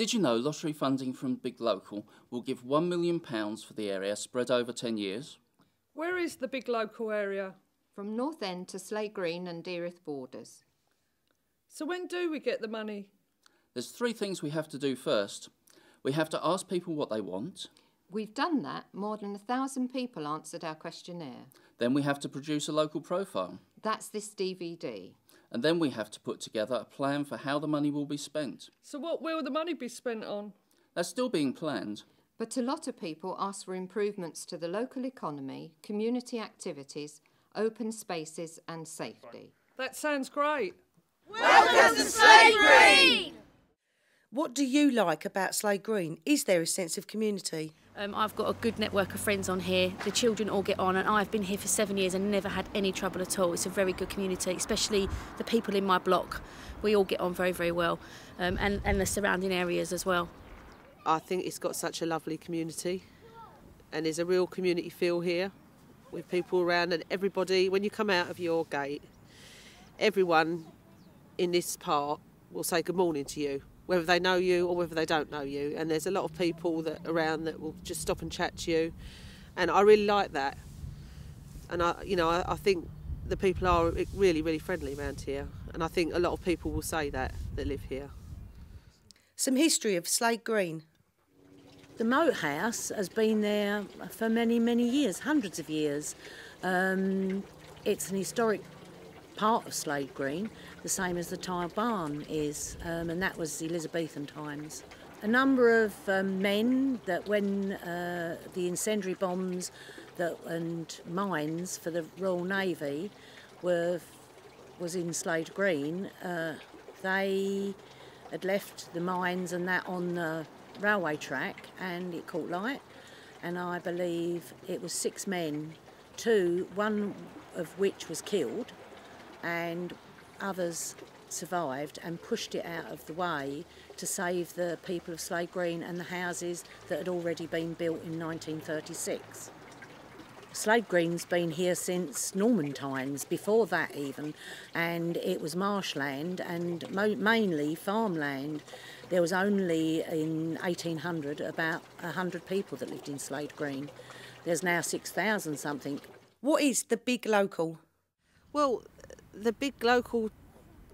Did you know lottery funding from Big Local will give £1 million for the area spread over 10 years? Where is the Big Local area? From North End to Slade Green and Deerith borders. So when do we get the money? There's 3 things we have to do first. We have to ask people what they want. We've done that. More than 1,000 people answered our questionnaire. Then we have to produce a local profile. That's this DVD. And then we have to put together a plan for how the money will be spent. So what will the money be spent on? That's still being planned. But a lot of people ask for improvements to the local economy, community activities, open spaces and safety. That sounds great. Welcome to Slade Green! What do you like about Slade Green? Is there a sense of community? I've got a good network of friends on here. The children all get on, and I've been here for 7 years and never had any trouble at all. It's a very good community, especially the people in my block. We all get on very, very well, and the surrounding areas as well. I think it's got such a lovely community, and there's a real community feel here with people around, and everybody, when you come out of your gate, everyone in this part will say good morning to you, whether they know you or whether they don't know you. And there's a lot of people that around that will just stop and chat to you, and I really like that. And I think the people are really, really friendly around here, and I think a lot of people will say that live here. Some history of Slade Green. The moat house has been there for many, many years, hundreds of years. It's an historic part of Slade Green, the same as the tile barn is, and that was Elizabethan times. A number of men that when the incendiary bombs and mines for the Royal Navy was in Slade Green, they had left the mines and that on the railway track, and it caught light, and I believe it was 6 men, one of which was killed and others survived, and pushed it out of the way to save the people of Slade Green and the houses that had already been built in 1936. Slade Green's been here since Norman times, before that even, and it was marshland and mainly farmland. There was only in 1800 about 100 people that lived in Slade Green. There's now 6,000 something. What is the Big Local? Well, the Big Local,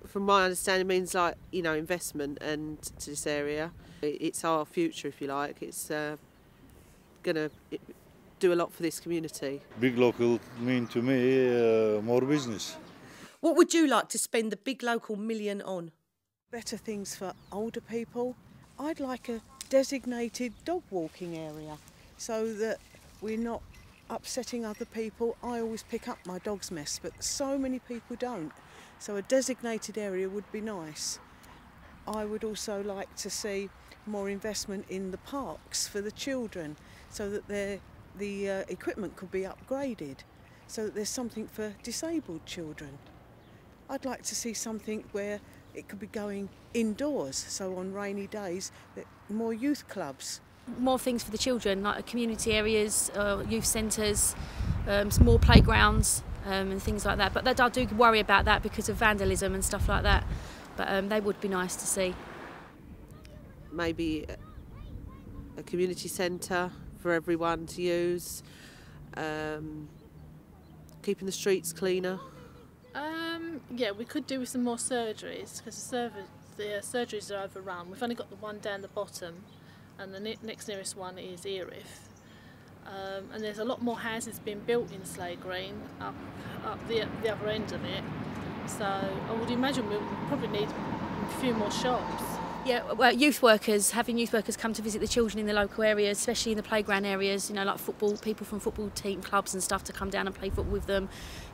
from my understanding, means investment and to this area. It's our future, if you like. It's going to do a lot for this community. Big Local mean to me more business. What would you like to spend the Big Local million on? Better things for older people. I'd like a designated dog walking area so that we're not upsetting other people. I always pick up my dog's mess, but so many people don't. So a designated area would be nice. I would also like to see more investment in the parks for the children so that the equipment could be upgraded, so that there's something for disabled children. I'd like to see something where it could be going indoors, so on rainy days, more youth clubs. More things for the children, like community areas, youth centres, some more playgrounds and things like that. But I do worry about that because of vandalism and stuff like that. But they would be nice to see. Maybe a community centre for everyone to use, keeping the streets cleaner. Yeah, we could do with some more surgeries because the surgeries are overrun. We've only got the one down the bottom, and the next nearest one is Erith. And there's a lot more houses being built in Slade Green up the other end of it. So I would imagine we'll probably need a few more shops. Yeah, well, having youth workers come to visit the children in the local areas, especially in the playground areas, like people from football team clubs and stuff to come down and play football with them,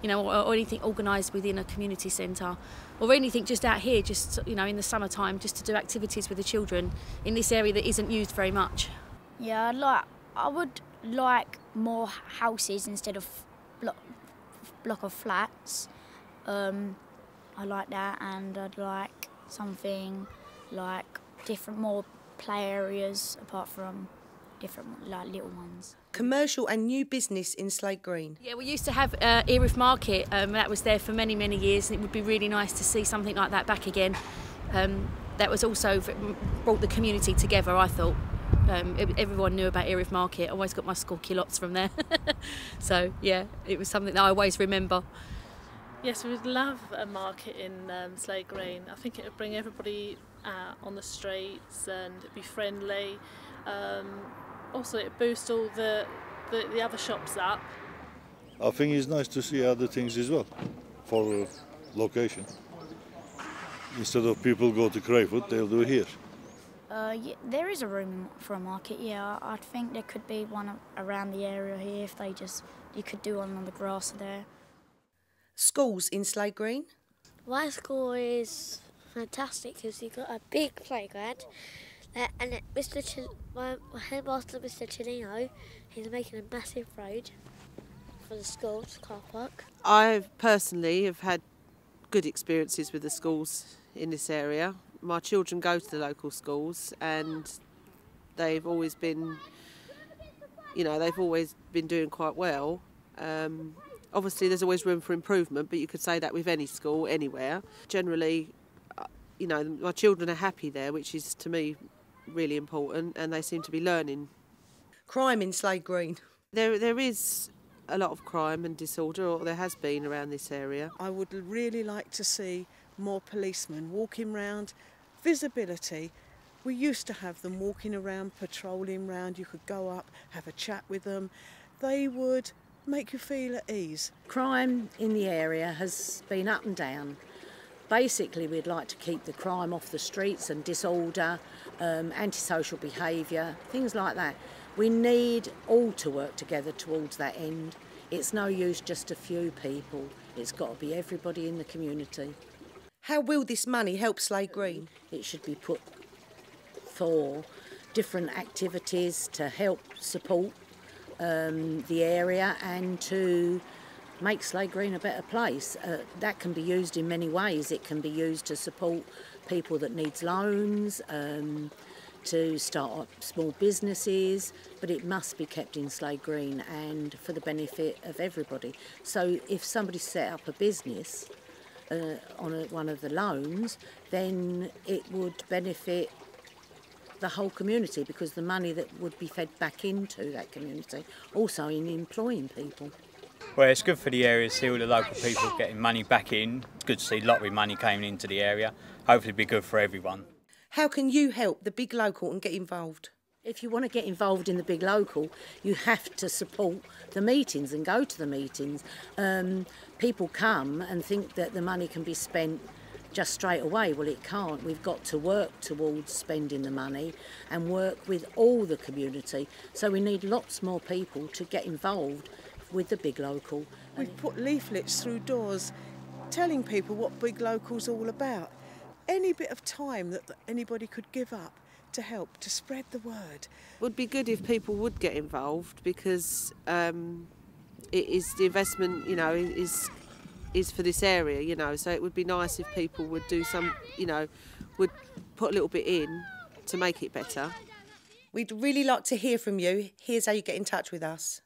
or anything organised within a community centre, or anything just out here, just in the summertime, just to do activities with the children in this area that isn't used very much. Yeah, I would like more houses instead of block of flats. I like that, and I'd like something like more play areas apart from different little ones. Commercial and new business in Slade Green. Yeah, we used to have Erith Market, that was there for many, many years, and it would be really nice to see something like that back again. that was also brought the community together, I thought. Everyone knew about Erith Market. I always got my school culottes from there. So, yeah, it was something that I always remember. Yes, we'd love a market in Slade Green. I think it would bring everybody out on the streets and it'd be friendly. Also, it boosts all the other shops up. I think it's nice to see other things as well for location. Instead of people go to Crayford, they'll do it here. Yeah, there is a room for a market, yeah. I think there could be one around the area here if you could do one on the grass there. Schools in Slade Green? My school is fantastic because you've got a big playground and my headmaster, Mr. Chinino, he's making a massive road for the school's car park. I personally have had good experiences with the schools in this area. My children go to the local schools and they've always been, they've always been doing quite well. Obviously there's always room for improvement, but you could say that with any school, anywhere. Generally, my children are happy there, which is to me really important, and they seem to be learning. Crime in Slade Green? There is a lot of crime and disorder, or there has been around this area. I would really like to see more policemen walking round. Visibility, we used to have them walking around, patrolling round. You could go up, have a chat with them. They would make you feel at ease. Crime in the area has been up and down. Basically, we'd like to keep the crime off the streets and disorder, antisocial behaviour, things like that. We need all to work together towards that end. It's no use just a few people. It's got to be everybody in the community. How will this money help Slade Green? It should be put for different activities to help support the area and to make Slade Green a better place. That can be used in many ways. It can be used to support people that needs loans, to start up small businesses, but it must be kept in Slade Green and for the benefit of everybody. So if somebody set up a business on one of the loans, then it would benefit the whole community because the money that would be fed back into that community, also in employing people. Well, it's good for the area to see all the local people getting money back in. It's good to see lottery money coming into the area. Hopefully it'll be good for everyone. How can you help the big local and get involved? If you want to get involved in the big local, you have to support the meetings and go to the meetings. People come and think that the money can be spent just straight away. Well, it can't. We've got to work towards spending the money and work with all the community. So we need lots more people to get involved with the big local. We've put leaflets through doors telling people what big local's all about. Any bit of time that anybody could give up to help, to spread the word. It would be good if people would get involved because it is the investment, is for this area, so it would be nice if people would do some, would put a little bit in to make it better. We'd really like to hear from you. Here's how you get in touch with us.